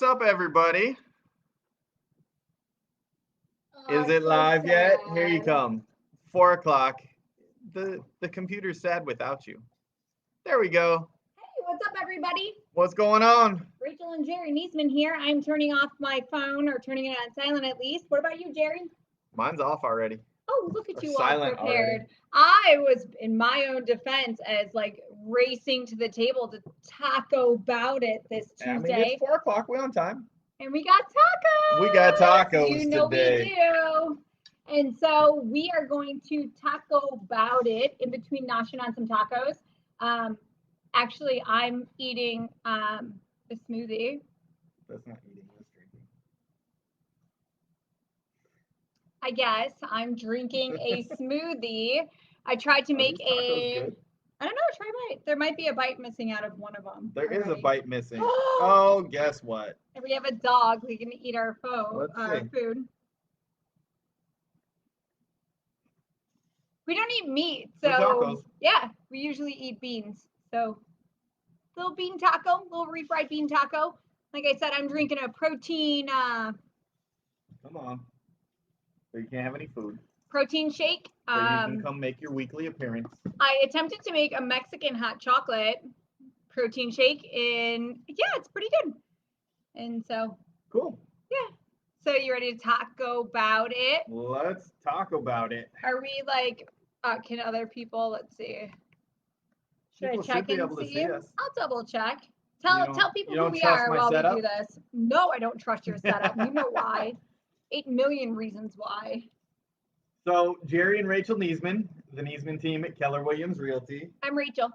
What's up, everybody? Oh, Is it so live yet? Here you sad. come. 4 o'clock. The computer's sad without you. There we go. Hey, what's up, everybody? What's going on? Rachel and Jerry Niesman here. I'm turning off my phone, or turning it on silent at least. What about you, Jerry? Mine's off already. Oh, look at Or you, all silent prepared. already. I was, in my own defense, as like racing to the table to Taco-Bout-It this I mean, Tuesday. it's 4 o'clock. We're on time. And we got tacos. We got tacos You know today. we do. And so we are going to Taco-Bout-It in between noshing on some tacos. Actually, I'm eating a smoothie. That's not eating, that's drinking. I guess I'm drinking a smoothie. I tried to make Are these tacos good? I don't know, try a bite. There might be a bite missing out of one of them. There is a already. bite missing. Oh, guess what? And we have a dog. We can eat our Let's see. food. We don't eat meat, For so tacos. yeah, we usually eat beans. So little bean taco, little refried bean taco. Like I said, I'm drinking a protein Come on. So you can't have any food. protein shake. So you can come make your weekly appearance. I attempted to make a Mexican hot chocolate protein shake, and yeah, it's pretty good. And so Cool. yeah. So you ready to Taco-Bout it? Let's talk about it. Are we like? Can other people? Let's see. Should People I check should be and able to see? see us. I'll double check. Tell people you who don't we trust are my while setup? we do this. No, I don't trust your setup. You know why? 8 million reasons why. So Jerry and Rachel Niesman, the Niesman team at Keller Williams Realty. I'm Rachel.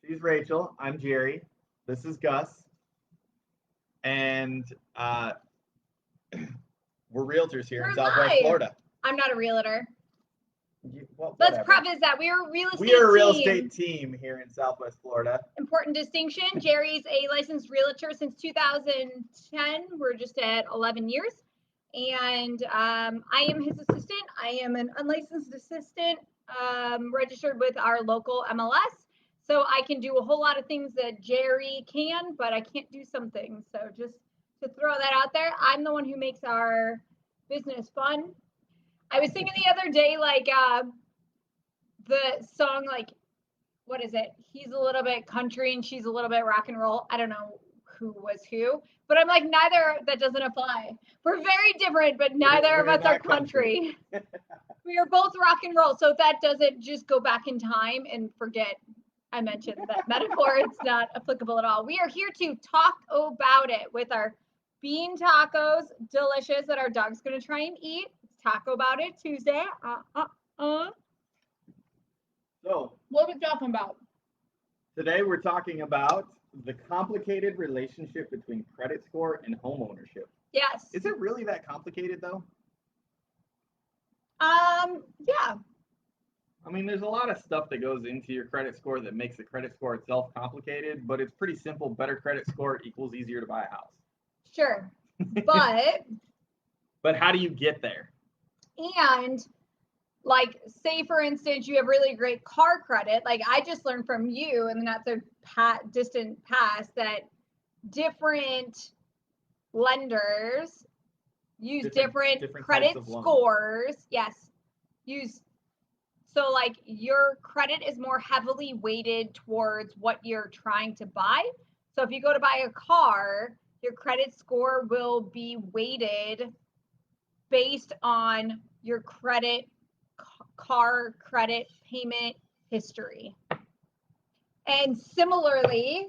She's Rachel. I'm Jerry. This is Gus. And we're realtors here in Southwest live. Florida. I'm not a realtor. Well, Let's whatever. preface that we are a real estate We are a real team. estate team here in Southwest Florida. Important distinction. Jerry's a licensed realtor since 2010. We're just at 11 years. And I am his assistant. I am an unlicensed assistant, registered with our local MLS. So I can do a whole lot of things that Jerry can, but I can't do some things. So just to throw that out there, I'm the one who makes our business fun. I was thinking the other day, like the song, like, what is it? He's a little bit country and she's a little bit rock and roll. I don't know who was who, but I'm like, neither, that doesn't apply. We're very different, but neither of us are country. We are both rock and roll. So that doesn't just go back in time and forget I mentioned that metaphor. It's not applicable at all. We are here to talk about it with our bean tacos, delicious, that our dog's going to try and eat. It's Taco-Bout-It-Tuesday. So What are we talking about? today we're talking about the complicated relationship between credit score and home ownership. Yes. Is it really that complicated though? Yeah. I mean, there's a lot of stuff that goes into your credit score that makes the credit score itself complicated, but it's pretty simple. Better credit score equals easier to buy a house. Sure. But But how do you get there? and like, say for instance, you have really great car credit. Like I just learned from you in the not so distant past that different lenders use different credit scores. Yes. So like your credit is more heavily weighted towards what you're trying to buy. So if you go to buy a car, your credit score will be weighted based on your car credit payment history. And similarly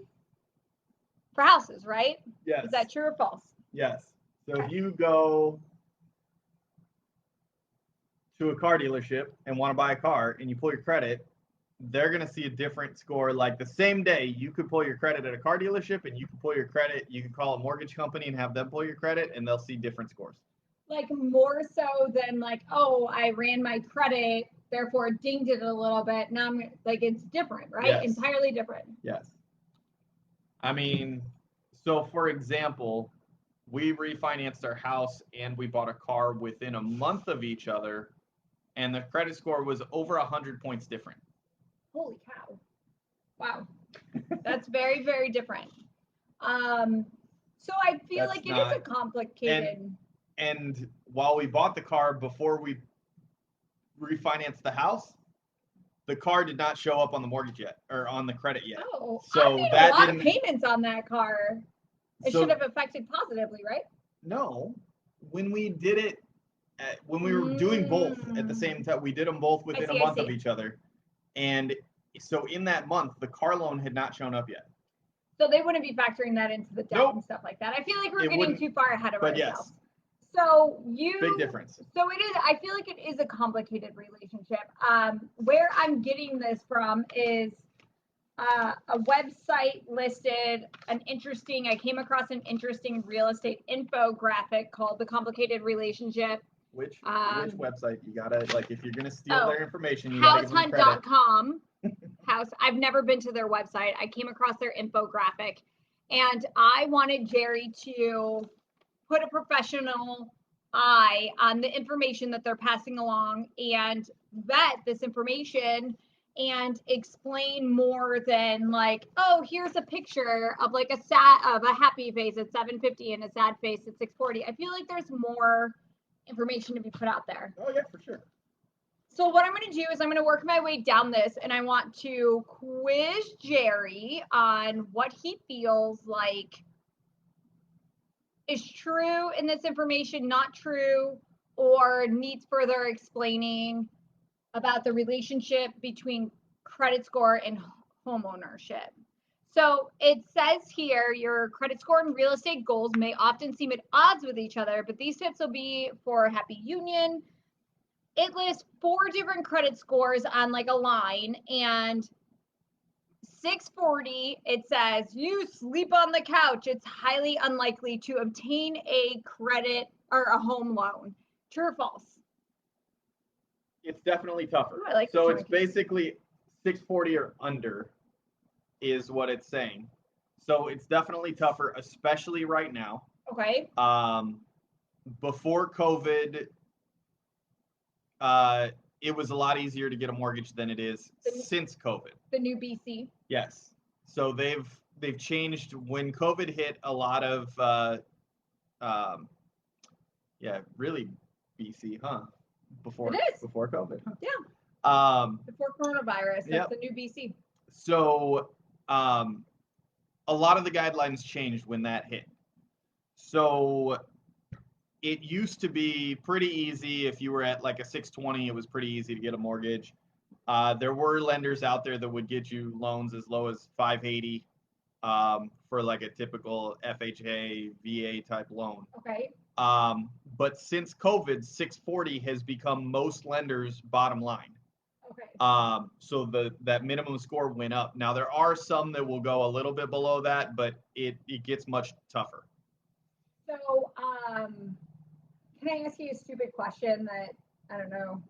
for houses, right? Yes. Is that true or false? Yes. So if you go to a car dealership and want to buy a car and you pull your credit, they're going to see a different score. Like the same day, you could pull your credit at a car dealership and you can pull your credit. You can call a mortgage company and have them pull your credit and they'll see different scores. Like more so than like, oh, I ran my credit, therefore dinged it a little bit. Now I'm like, it's different, right? Yes. Entirely different. Yes. I mean, so for example, we refinanced our house and we bought a car within a month of each other, and the credit score was over 100 points different. Holy cow. Wow. That's very, very different. So I feel That's like it not- is a complicated. And while we bought the car before we refinanced the house, the car did not show up on the mortgage yet or on the credit yet. Oh, So I made that a lot of didn't- payments on that car. It So- should have affected positively, right? No, when we did it, when we were doing both at the same time, we did them both within a month of each other. And so in that month, the car loan had not shown up yet. So they wouldn't be factoring that into the debt and stuff like that. I feel like we're It getting wouldn't, too far ahead of but ourselves. yes. So Big difference. So it is. I feel like it is a complicated relationship. Where I'm getting this from is a website listed I came across an interesting real estate infographic called The Complicated Relationship. Which website you gotta, like, if you're gonna steal their information, you gotta give them credit. Househunt.com. I've never been to their website. I came across their infographic, and I wanted Jerry to put a professional eye on the information that they're passing along and vet this information and explain more than like, oh, here's a picture of like a happy face at 750 and a sad face at 640. I feel like there's more information to be put out there. Oh yeah, for sure. So what I'm going to do is I'm going to work my way down this, and I want to quiz Jerry on what he feels like is true in this information, not true, or needs further explaining about the relationship between credit score and homeownership. So it says here, your credit score and real estate goals may often seem at odds with each other, but these tips will be for a happy union. It lists 4 different credit scores on like a line, and 640, it says, you sleep on the couch. It's highly unlikely to obtain a credit or a home loan. True or false? It's definitely tougher. Ooh, I like so this it's basically 640 or under is what it's saying. So it's definitely tougher, especially right now. Okay. Before COVID, it was a lot easier to get a mortgage than it is since COVID. The new BC. Yes. So they've changed. When COVID hit, a lot of really BC, huh? Before COVID, huh? Yeah. Before coronavirus, that's the new BC. So a lot of the guidelines changed when that hit. So it used to be pretty easy. If you were at like a 620, it was pretty easy to get a mortgage. There were lenders out there that would get you loans as low as 580 for like a typical FHA, VA type loan. Okay. But since COVID, 640 has become most lenders' bottom line. Okay. So that minimum score went up. Now there are some that will go a little bit below that, but it gets much tougher. So, can I ask you a stupid question that I don't know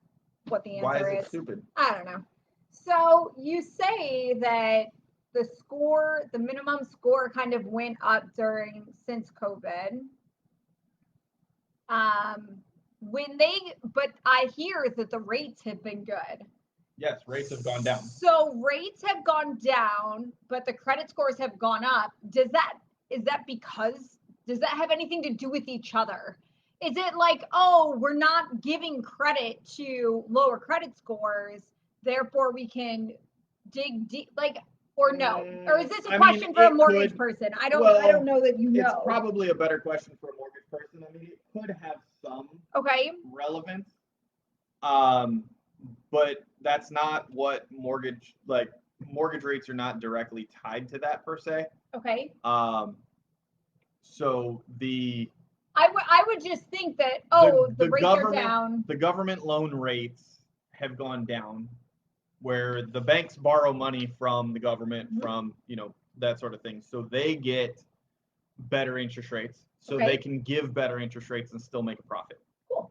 what the answer is? Why is it stupid? I don't know. So you say that the minimum score kind of went up since COVID. But I hear that the rates have been good. Yes, rates have gone down. So rates have gone down, but the credit scores have gone up. Does that have anything to do with each other? Is it like, oh, we're not giving credit to lower credit scores, therefore we can dig deep, like, or no? Or is this a question for a mortgage person? I don't know that you know. It's probably a better question for a mortgage person. I mean, it could have some relevance. But that's not what mortgage rates are not directly tied to that per se. Okay. So I would just think that the rates are down. The government loan rates have gone down, where the banks borrow money from the government, from that sort of thing. So they get better interest rates, so they can give better interest rates and still make a profit. Cool.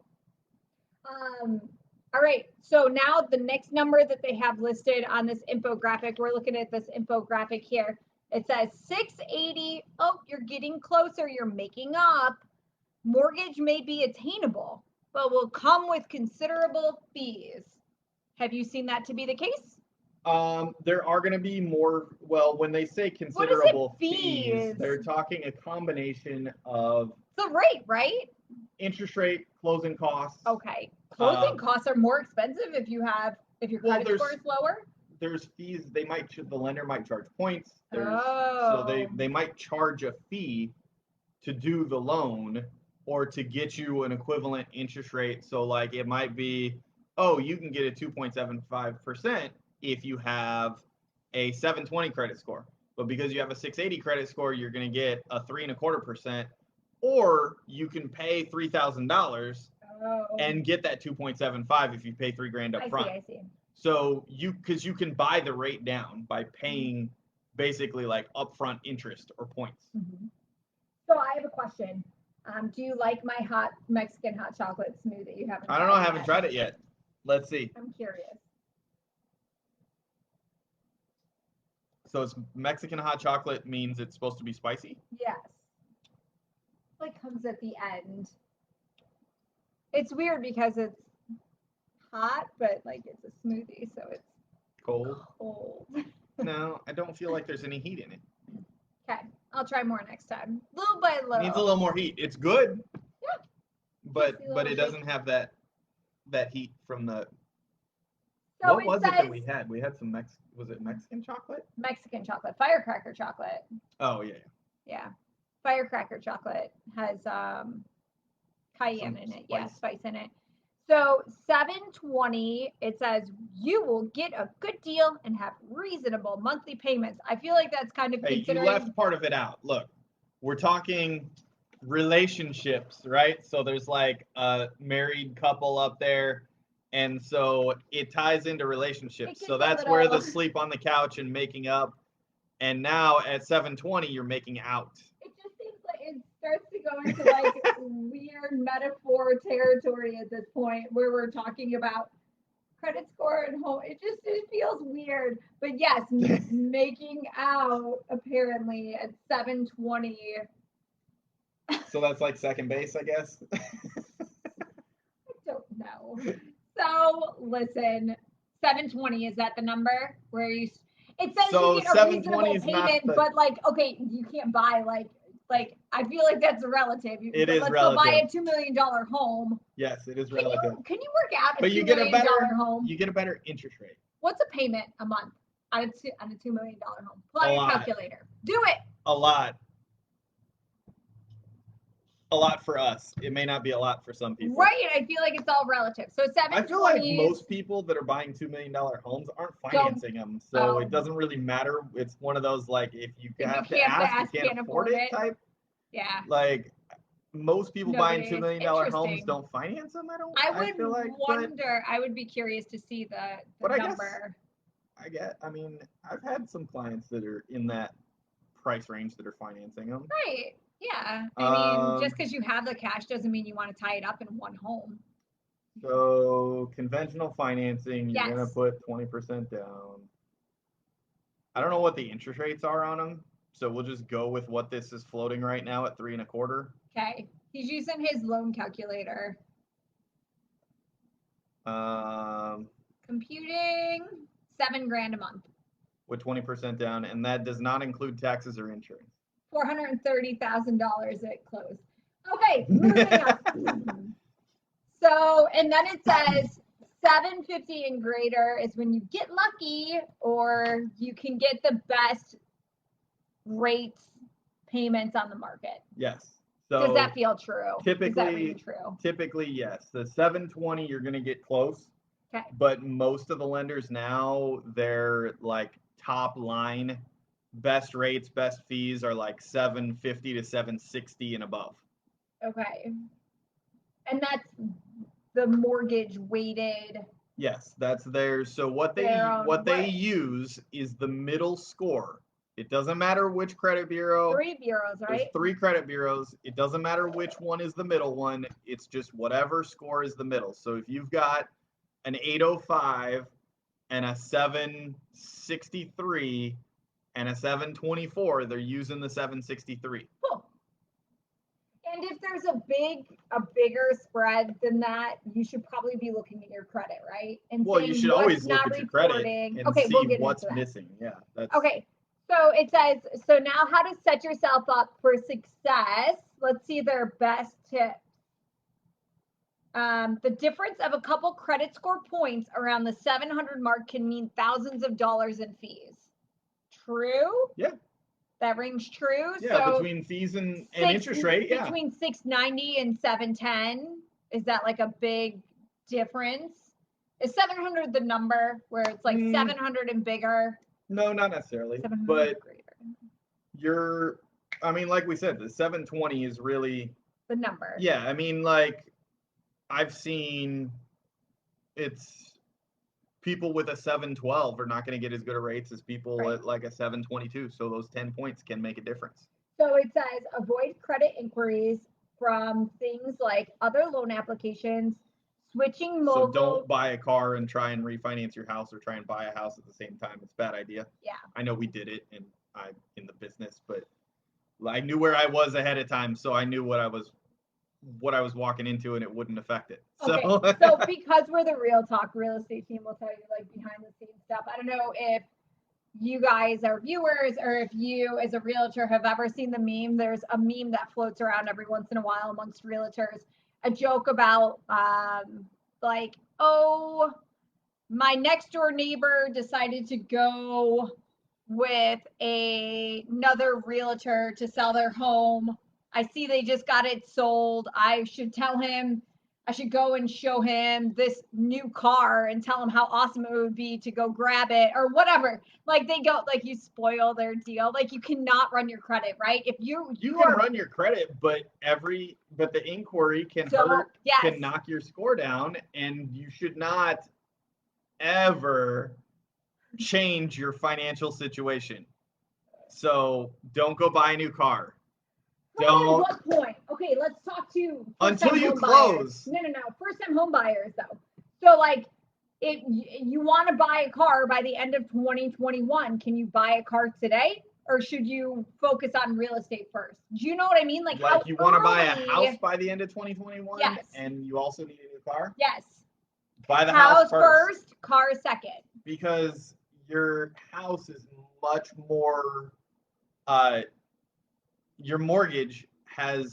All right. So now the next number that they have listed on this infographic, we're looking at this infographic here. It says 680. Oh, you're getting closer. You're making up. Mortgage may be attainable, but will come with considerable fees. Have you seen that to be the case? There are going to be more. Well, when they say considerable fees, they're talking a combination of the rate, right? Interest rate, closing costs. Okay, closing costs are more expensive if your credit score is lower. There's fees. The lender might charge points. So they might charge a fee to do the loan or to get you an equivalent interest rate. So like it might be, oh, you can get a 2.75% if you have a 720 credit score. But because you have a 680 credit score, you're going to get a 3.25%, or you can pay $3,000 and get that 2.75 if you pay $3,000 up front. I see. So because you can buy the rate down by paying basically like upfront interest or points. Mm-hmm. So I have a question. Do you like my hot Mexican hot chocolate smoothie? You haven't. I don't know. I haven't tried it yet. Let's see. I'm curious. So it's Mexican hot chocolate means it's supposed to be spicy? Yes. Like comes at the end. It's weird because it's hot, but like it's a smoothie, so it's cold. No, I don't feel like there's any heat in it. Okay, I'll try more next time. Little by little. It needs a little more heat. It's good. Yeah. But it doesn't have that heat from the. So what was it that we had? We had some was it Mexican chocolate? Mexican chocolate, firecracker chocolate. Oh yeah. Yeah, firecracker chocolate has cayenne in it. Spice. Yeah, spice in it. So $7.20, it says you will get a good deal and have reasonable monthly payments. I feel like that's kind of considering. You left part of it out. Look, we're talking relationships, right? So there's like a married couple up there, and so it ties into relationships. So that's where the sleep on the couch and making up. And now at $7.20, you're making out. It just seems like it starts to go into like weird metaphor territory at this point where we're talking about credit score and home. It feels weird. But yes, making out apparently at $7.20. So that's like second base, I guess. I don't know. So listen, $7.20, is that the number where you? It says you get a reasonable payment, but like, okay, you can't buy like I feel like that's relative. It is let's relative. Go buy a $2 million home. Yes, it is relative. Can you work out a $2 million home? You get a better interest rate. What's a payment a month on a $2 million home? Pull out your calculator. Do it. A lot. A lot for us. It may not be a lot for some people. Right. I feel like it's all relative. So $7.20. I feel like most people that are buying $2 million homes aren't financing them. So it doesn't really matter. It's one of those, like, if you have to ask, you can't afford it type. Yeah. Like, most people buying $2 million homes don't finance them. I would be curious to see the number. I've had some clients that are in that price range that are financing them. Right. Yeah. I mean, just because you have the cash doesn't mean you want to tie it up in one home. So conventional financing, you're going to put 20% down. I don't know what the interest rates are on them. So we'll just go with what this is floating right now at 3.25. Okay. He's using his loan calculator. Computing $7,000 a month. With 20% down, and that does not include taxes or insurance. $430,000 at close. Okay, moving on. So, and then it says 750 and greater is when you get lucky, or you can get the best rates payments on the market. Yes. So does that feel true? Typically, is that really true? Typically, yes. The 720, you're going to get close. Okay. But most of the lenders now, they're like top line. Best rates, best fees are like 750 to 760 and above. Okay. And that's the mortgage weighted. Yes, that's theirs. So what they use is the middle score. It doesn't matter which credit bureau. 3 bureaus, right? There's 3 credit bureaus. It doesn't matter which one is the middle one. It's just whatever score is the middle. So if you've got an 805 and a 763 and a 724, they're using the 763. Cool. And if there's a bigger spread than that, you should probably be looking at your credit, right? And Well, you should always look not at your credit reporting. and Okay, see we'll get what's into that. missing. Yeah. That's... Okay. So it says, so now how to set yourself up for success. Let's see their best tips. The difference of a couple credit score points around the 700 mark can mean thousands of dollars in fees. True? Yeah. That rings true. Yeah, so between fees and interest rate, yeah. Between 690 and 710, is that like a big difference? Is 700 the number where it's like 700 and bigger? No, not necessarily. But I mean, like we said, the 720 is really the number. Yeah, I mean, like I've seen it's people with a 712 are not going to get as good a rates as people at like a 722. So those 10 points can make a difference. So it says avoid credit inquiries from things like other loan applications, switching mobile. So don't buy a car and try and refinance your house or try and buy a house at the same time. It's a bad idea. Yeah. I know we did it and I'm in the business, but I knew where I was ahead of time. So I knew what I was walking into and it wouldn't affect it. Okay. So because we're the Real Talk real estate team, we'll tell you like behind the scenes stuff. I don't know if you guys are viewers or if you as a realtor have ever seen the meme. There's a meme that floats around every once in a while amongst realtors, a joke about like, oh, my next door neighbor decided to go with another realtor to sell their home. I see they just got it sold. I should go and show him this new car and tell him how awesome it would be to go grab it or whatever. Like they go, like you spoil their deal. Like you cannot run your credit, right? If you can run your credit, but the inquiry can can knock your score down, and you should not ever change your financial situation. So don't go buy a new car. Don't. At what point? Okay, let's talk to until you close. No. First-time home buyers, though. So, like, if you want to buy a car by the end of 2021, can you buy a car today, or should you focus on real estate first? Do you know what I mean? Like you want to buy a house by the end of 2021, yes, and you also need a new car. Yes. Buy the house first, car second. Because your house is much more. Your mortgage can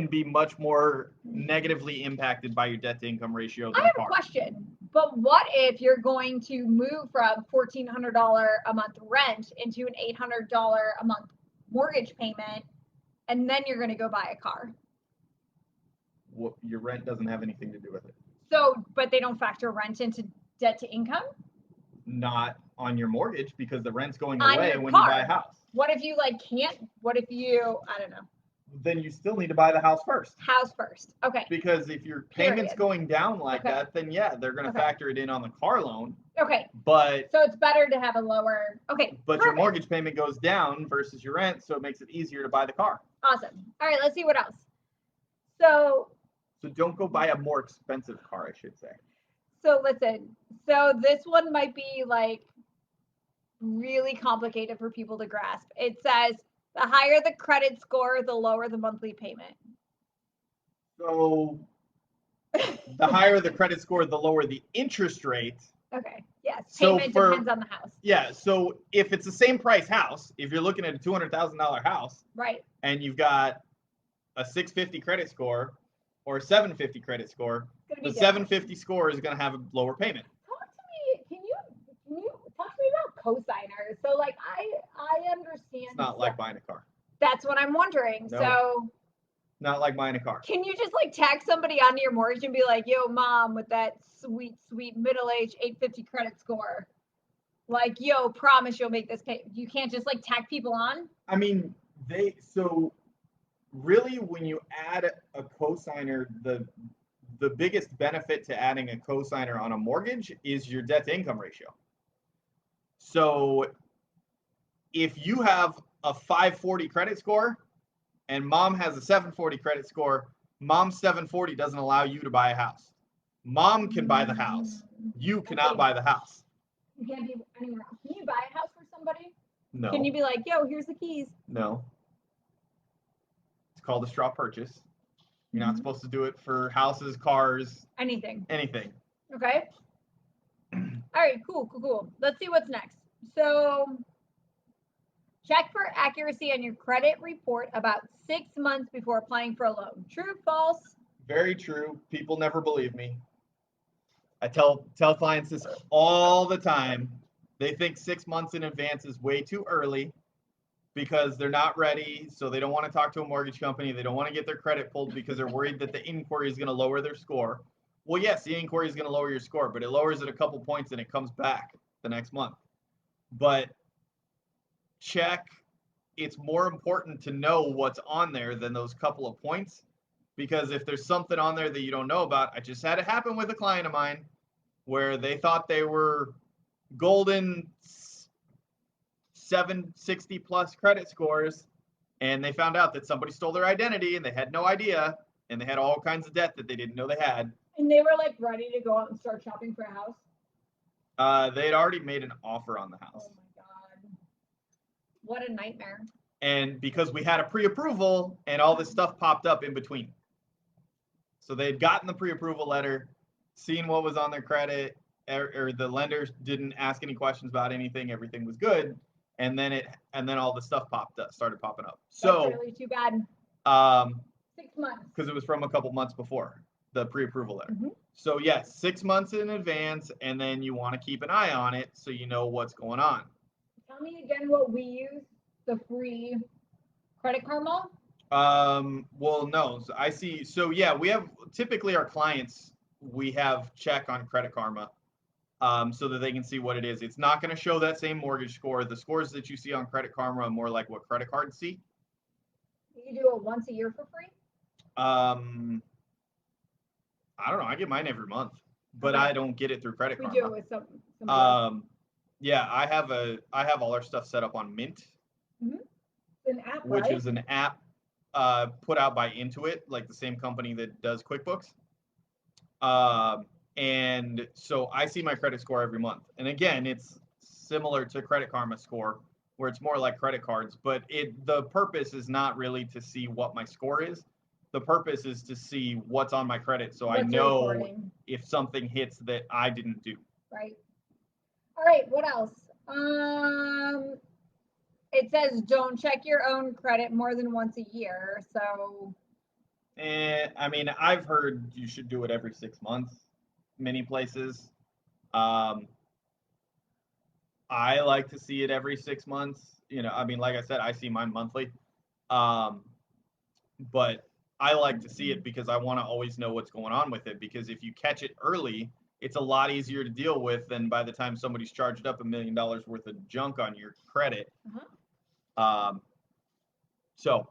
be much more negatively impacted by your debt to income ratio than I have a question, but what if you're going to move from $1,400 a month rent into an $800 a month mortgage payment, and then you're going to go buy a car? Well, your rent doesn't have anything to do with it. So, but they don't factor rent into debt to income? Not on your mortgage, because the rent's going away when you buy a house. What if you can't? What if you, I don't know. Then you still need to buy the house first. House first. Okay. Because if your payment's going down like that, then yeah, they're going to factor it in on the car loan. Okay. But so it's better to have a lower. Okay. But your mortgage payment goes down versus your rent, so it makes it easier to buy the car. Awesome. All right, let's see what else. So don't go buy a more expensive car, I should say. So listen. So this one might be like really complicated for people to grasp. It says the higher the credit score, the lower the monthly payment. So the higher the credit score, the lower the interest rate. Okay. Yes. Payment depends on the house. Yeah. So if it's the same price house, if you're looking at a $200,000 house, right, and you've got a 650 credit score or a 750 credit score, the 750 score is going to have a lower payment. Talk to me. Can you talk to me about cosigners? So like I understand. It's not like buying a car. That's what I'm wondering. No. So not like buying a car. Can you just like tag somebody onto your mortgage and be like, yo, mom, with that sweet middle-aged 850 credit score, like, yo, promise you'll make this pay. You can't just like tag people on? I mean, so really when you add a cosigner, the biggest benefit to adding a cosigner on a mortgage is your debt to income ratio. So if you have a 540 credit score and mom has a 740 credit score, mom's 740 doesn't allow you to buy a house. Mom can buy the house. You cannot buy the house. You can't be anywhere else. Can you buy a house for somebody? No. Can you be like, yo, here's the keys? No. It's called a straw purchase. You're not Mhm. supposed to do it for houses, cars, Anything. anything. Okay. All right, cool. Let's see what's next. So, check for accuracy on your credit report about 6 months before applying for a loan. True, false? Very true. People never believe me. I tell clients this all the time. They think 6 months in advance is way too early because they're not ready. So they don't want to talk to a mortgage company. They don't want to get their credit pulled because they're worried that the inquiry is going to lower their score. Well, yes, the inquiry is going to lower your score, but it lowers it a couple points and it comes back the next month. But check. It's more important to know what's on there than those couple of points, because if there's something on there that you don't know about, I just had it happen with a client of mine where they thought they were golden 760 plus credit scores, and they found out that somebody stole their identity and they had no idea, and they had all kinds of debt that they didn't know they had. And they were like ready to go out and start shopping for a house? They had already made an offer on the house. Oh my God. What a nightmare. And because we had a pre-approval and all this stuff popped up in between. So they'd gotten the pre-approval letter, seen what was on their credit, or the lenders didn't ask any questions about anything. Everything was good. And then all the stuff started popping up. So that's really too bad. 6 months. Because it was from a couple months before the pre-approval letter. Mm-hmm. So yes, 6 months in advance, and then you want to keep an eye on it so you know what's going on. Tell me again what we use, the free Credit Karma? Well, no. So I see. So yeah, we have typically our clients, we have check on Credit Karma, so that they can see what it is. It's not going to show that same mortgage score. The scores that you see on Credit Karma are more like what credit cards see. You do it once a year for free? I don't know. I get mine every month, but Okay. I don't get it through Credit Karma. We do it with some. Yeah, I have all our stuff set up on Mint. Mm-hmm. It's an app, which right? is an app put out by Intuit, like the same company that does QuickBooks. And so I see my credit score every month. And again, it's similar to Credit Karma score, where it's more like credit cards, but the purpose is not really to see what my score is. The purpose is to see what's on my credit, so I know if something hits that I didn't do. Right. All right, what else? It says don't check your own credit more than once a year. So I mean, I've heard you should do it every 6 months, many places. I like to see it every 6 months. You know, I mean, like I said, I see mine monthly. But I like to see it because I want to always know what's going on with it. Because if you catch it early, it's a lot easier to deal with than by the time somebody's charged up $1 million worth of junk on your credit. So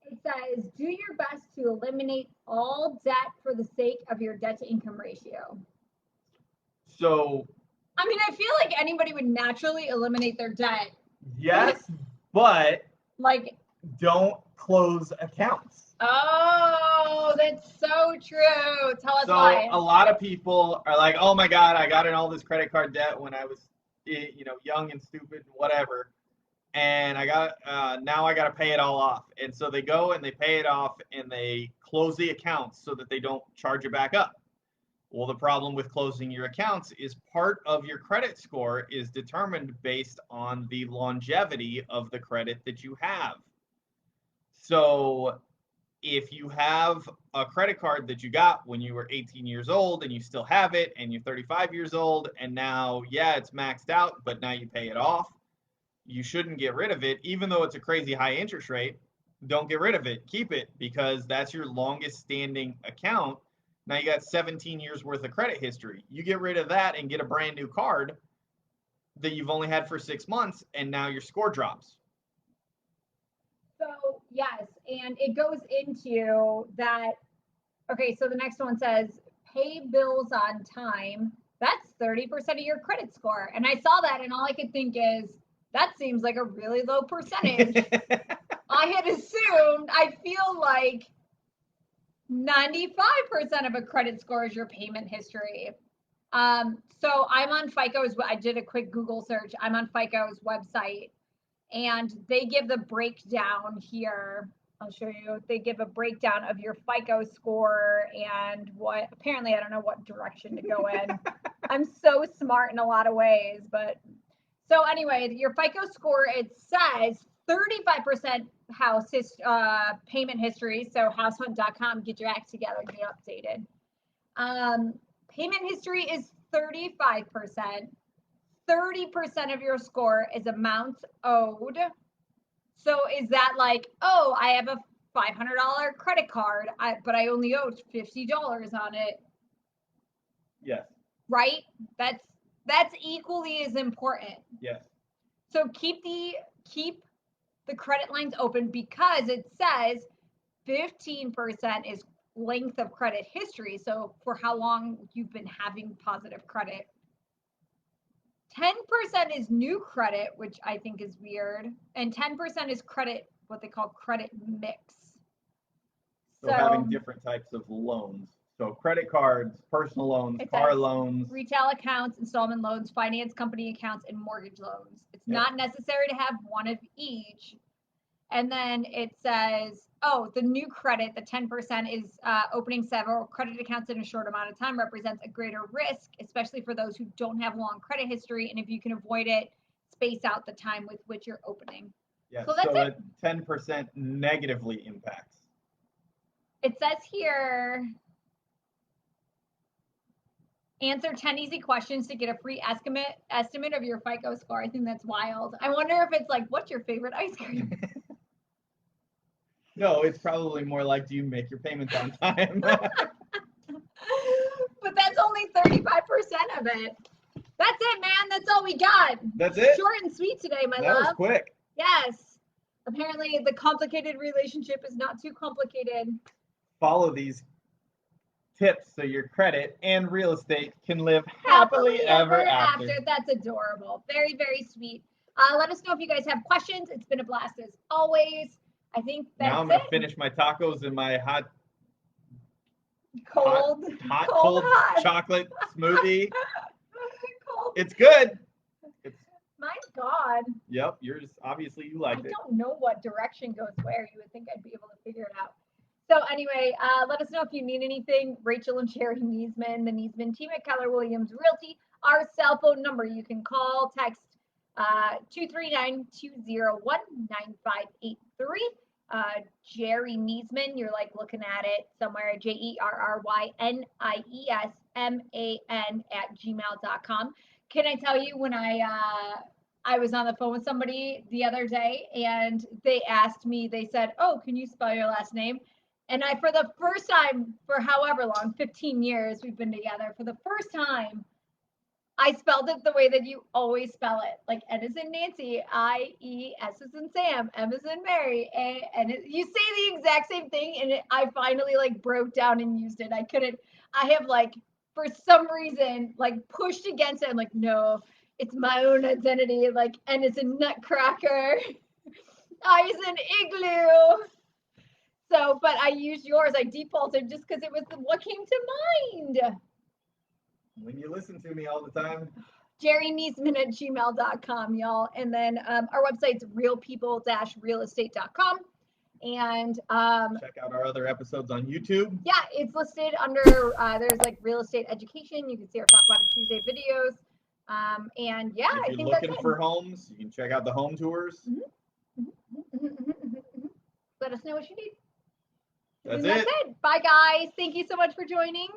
it says, do your best to eliminate all debt for the sake of your debt to income ratio. So, I mean, I feel like anybody would naturally eliminate their debt. Yes, but like, don't close accounts. Oh, that's so true. Tell us so why. A lot of people are like, oh my God, I got in all this credit card debt when I was, young and stupid and whatever. And now I got to pay it all off. And so they go and they pay it off and they close the accounts so that they don't charge it back up. Well, the problem with closing your accounts is part of your credit score is determined based on the longevity of the credit that you have. So if you have a credit card that you got when you were 18 years old and you still have it and you're 35 years old and now, it's maxed out, but now you pay it off, you shouldn't get rid of it. Even though it's a crazy high interest rate, don't get rid of it. Keep it because that's your longest standing account. Now you got 17 years worth of credit history. You get rid of that and get a brand new card that you've only had for 6 months, and now your score drops. So, yes, and it goes into that. Okay, so the next one says pay bills on time. That's 30% of your credit score. And I saw that, and all I could think is, that seems like a really low percentage. I had assumed, I feel like 95% of a credit score is your payment history. So I'm on FICO's, I did a quick Google search. I'm on FICO's website and they give the breakdown here I'll show you. They give a breakdown of your FICO score and what, apparently, I don't know what direction to go in. I'm so smart in a lot of ways, but so anyway, your FICO score, it says 35% payment history. So househunt.com, get your act together, get updated. Payment history is 35%. 30% of your score is amounts owed. So is that like, oh, I have a $500 credit card, but I only owe $50 on it? Yes. Right? That's equally as important. Yes. So keep the credit lines open, because it says 15% is length of credit history. So for how long you've been having positive credit. 10% is new credit, which I think is weird. And 10% is credit, what they call credit mix. So having different types of loans. So credit cards, personal loans, car loans, retail accounts, installment loans, finance company accounts, and mortgage loans. It's not necessary to have one of each. And then it says, oh, the new credit, the 10% is opening several credit accounts in a short amount of time represents a greater risk, especially for those who don't have long credit history. And if you can avoid it, space out the time with which you're opening. Yeah, so that's 10% negatively impacts. It says here, answer 10 easy questions to get a free estimate of your FICO score. I think that's wild. I wonder if it's like, what's your favorite ice cream? No, it's probably more like, do you make your payments on time? But that's only 35% of it. That's it, man. That's all we got. That's it? Short and sweet today, my love. That was quick. Yes. Apparently, the complicated relationship is not too complicated. Follow these tips so your credit and real estate can live happily ever after. That's adorable. Very, very sweet. Let us know if you guys have questions. It's been a blast as always. I think that's now I'm going to finish my tacos in my cold chocolate smoothie. It's good. My God. Yep, yours, obviously you liked it. I don't know what direction goes where. You would think I'd be able to figure it out. So anyway, let us know if you need anything. Rachel and Sherry Niesman, the Niesman team at Keller Williams Realty. Our cell phone number, you can call, text 239-201-9583. Jerry Niesman, you're like looking at it somewhere, JerryNiesman@gmail.com. Can I tell you, when I was on the phone with somebody the other day and they asked me, they said, oh, can you spell your last name? And I, for the first time, for however long, 15 years we've been together, for the first time, I spelled it the way that you always spell it. Like N as in Nancy, I-E, S as in Sam, M as in Mary, A, and you say the exact same thing, and I finally like broke down and used it. I have like, for some reason, like pushed against it. I'm like, no, it's my own identity. Like N as in Nutcracker, I as in Igloo. So, but I used yours. I defaulted just because it was what came to mind. When you listen to me all the time. JerryNiesman@gmail.com, y'all. And then our website's realpeople-realestate.com. And check out our other episodes on YouTube. Yeah, it's listed under, there's like real estate education. You can see our Taco-Bout-It-Tuesday videos. And yeah, if you're looking for homes, you can check out the home tours. Let us know what you need. That's it. Bye, guys. Thank you so much for joining.